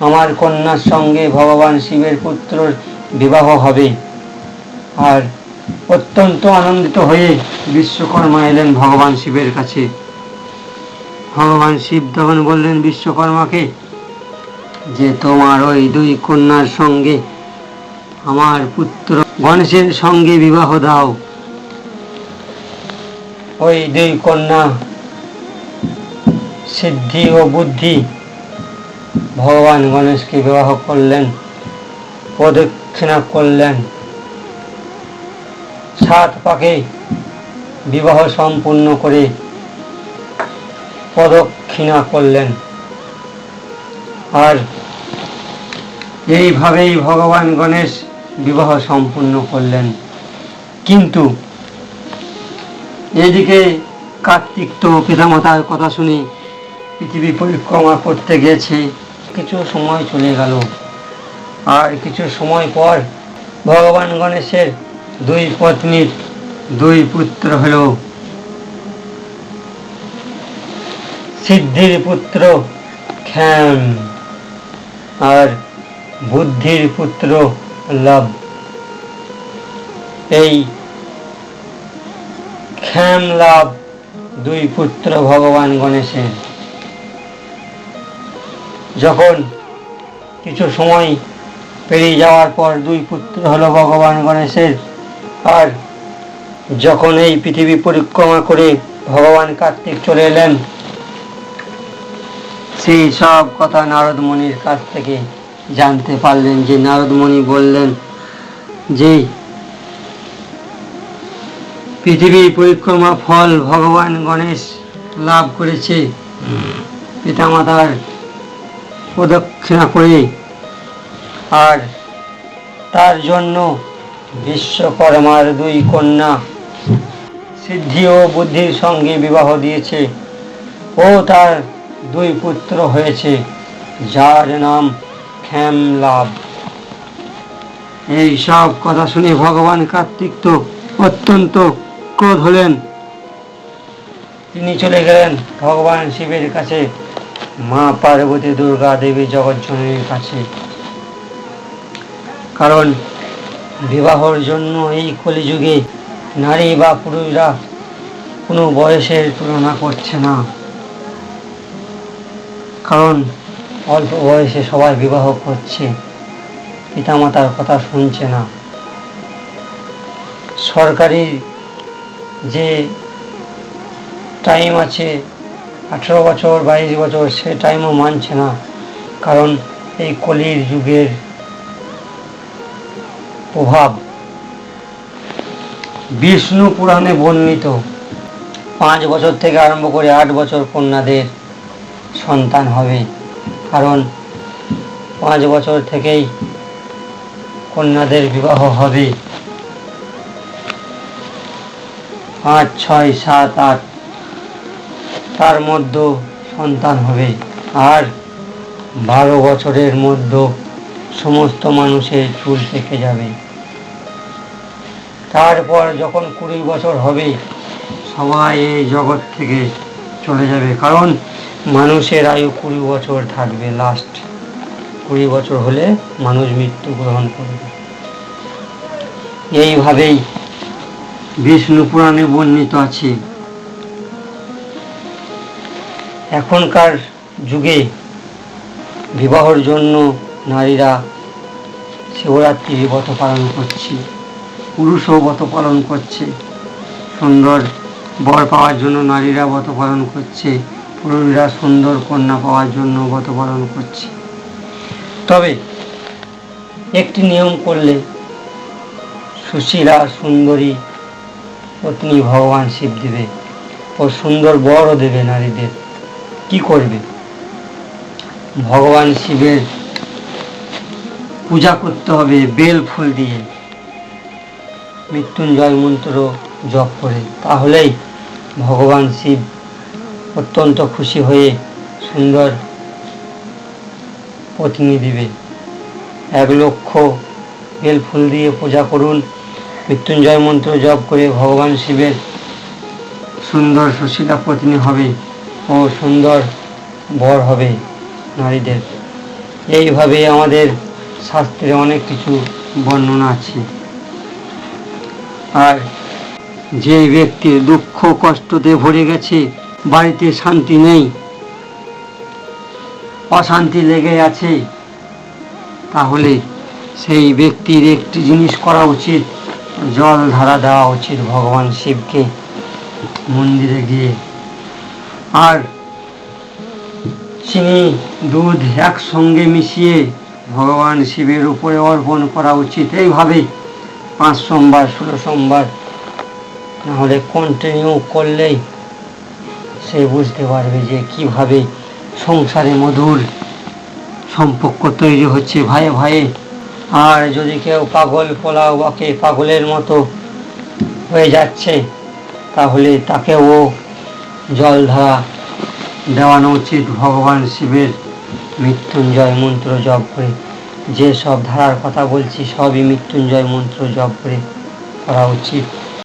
আমার কন্যার সঙ্গে ভগবান শিবের পুত্রের বিবাহ হবে। আর অত্যন্ত আনন্দিত হয়ে বিশ্বকর্মা এলেন ভগবান শিবের কাছে। ভগবান শিব তখন বললেন বিশ্বকর্মাকে যে তোমার ওই দুই কন্যার সঙ্গে আমার পুত্র গণেশের সঙ্গে বিবাহ দাও। ওই দুই কন্যা সিদ্ধি ও বুদ্ধি ভগবান গণেশকে বিবাহ করলেন, প্রদক্ষিণা করলেন, 7 পাকে বিবাহ সম্পূর্ণ করে প্রদক্ষিণা করলেন। আর এইভাবেই ভগবান গণেশ বিবাহ সম্পূর্ণ করলেন। কিন্তু এদিকে কার্তিক তো পিতামাতার কথা শুনে পৃথিবী পরিক্রমা করতে গেছে। কিছু সময় চলে গেল, আর কিছু সময় পর ভগবান গণেশের 2 পত্নীর 2 পুত্র হল। সিদ্ধির পুত্র ক্ষেম আর বুদ্ধির পুত্র লব। এই ক্ষেম লাভ 2 পুত্র ভগবান গণেশের। যখন কিছু সময় পেরিয়ে যাওয়ার পর 2 পুত্র হলো ভগবান গণেশের। আর যখন এই পৃথিবী পরিক্রমা করে ভগবান কার্তিক চলে এলেন, সেই সব কথা নারদ মুনির কাছ থেকে জানতে পারলেন। যে নারদ মুনি বললেন যে পৃথিবী পরিক্রমা ফল ভগবান গণেশ লাভ করেছে পিতামাতার প্রদক্ষিণা করে, আর তার জন্য বিশ্বকর্মার 2 কন্যা সিদ্ধি ও বুদ্ধির সঙ্গে বিবাহ দিয়েছে ও তার 2 পুত্র হয়েছে, যার নাম ক্ষেম লাভ। এই সব কথা শুনে ভগবান কার্তিক তো অত্যন্ত ক্রোধ হলেন। তিনি চলে গেলেন ভগবান শিবের কাছে, মা পার্বতী, দুর্গা দেবী, জগজ্জননীর কাছে। কারণ বিবাহর জন্য এই কলিযুগে নারী বা পুরুষরা কোনো বয়সের তুলনা করছে না। কারণ অল্প বয়সে সবাই বিবাহ করছে, পিতামাতার কথা শুনছে না। সরকারি যে টাইম আছে 18 বছর 22 বছর, সে টাইমও মানছে না। কারণ এই কলির যুগের প্রভাব। বিষ্ণু পুরাণে বর্ণিত 5 বছর থেকে আরম্ভ করে 8 বছর কন্যাদের সন্তান হবে। কারণ 5 বছর থেকেই কন্যাদের বিবাহ হবে। 5, 6, 7, 8 তার মধ্যে সন্তান হবে। আর 12 বছরের মধ্যে সমস্ত মানুষের চুল পেকে যাবে। তারপর যখন 20 বছর হবে, সবাই এই জগৎ থেকে চলে যাবে। কারণ মানুষের আয়ু 20 বছর থাকবে, লাস্ট 20 বছর হলে মানুষ মৃত্যুগ্রহণ করবে। এইভাবেই বিষ্ণু পুরাণে বর্ণিত আছে। এখনকার যুগে বিবাহর জন্য নারীরা শিবরাত্রি ব্রত পালন করছে, পুরুষও ব্রত পালন করছে। সুন্দর বর পাওয়ার জন্য নারীরা ব্রত পালন করছে, পুরুষরা সুন্দর কন্যা পাওয়ার জন্য ব্রত পালন করছে। তবে একটি নিয়ম করলে সুশীলা সুন্দরী পত্নী ভগবান শিব দেবে ও সুন্দর বরও দেবে নারীদের। কি করবে? ভগবান শিবের পূজা করতে হবে বেল ফুল দিয়ে, মৃত্যুঞ্জয় মন্ত্র জপ করে। তাহলেই ভগবান শিব অত্যন্ত খুশি হয়ে সুন্দর পত্নী দিবে। 1 লক্ষ বেল ফুল দিয়ে পূজা করুন, মৃত্যুঞ্জয় মন্ত্র জপ করে ভগবান শিবের সুন্দর সুশীলা পত্নী হবে ও সুন্দর বর হবে নারীদের। এইভাবে আমাদের শাস্ত্রে অনেক কিছু বর্ণনা আছে। আর যে ব্যক্তির দুঃখ কষ্টতে ভরে গেছে, বাড়িতে শান্তি নেই, অশান্তি লেগে আছে, তাহলে সেই ব্যক্তির একটি জিনিস করা উচিত, জল ধারা দেওয়া উচিত ভগবান শিবকে মন্দিরে গিয়ে। আর চিনি দুধ একসঙ্গে মিশিয়ে ভগবান শিবের উপরে অর্পণ করা উচিত। এইভাবে 5 সোমবার 16 সোমবার, নাহলে কন্টিনিউ করলেই সে বুঝতে পারবে যে কিভাবে সংসারে মধুর সম্পর্ক তৈরি হচ্ছে ভাইয়ে ভাইয়ে। আর যদি কেউ পাগল পোলাও বাকে পাগলের মতো হয়ে যাচ্ছে, তাহলে তাকেও জল ধারা দেওয়ানো উচিত ভগবান শিবের মৃত্যুঞ্জয় মন্ত্র জপ করে। যে সব ধারার কথা বলছি সবই মৃত্যুঞ্জয় মন্ত্র জপ করে করা উচিত।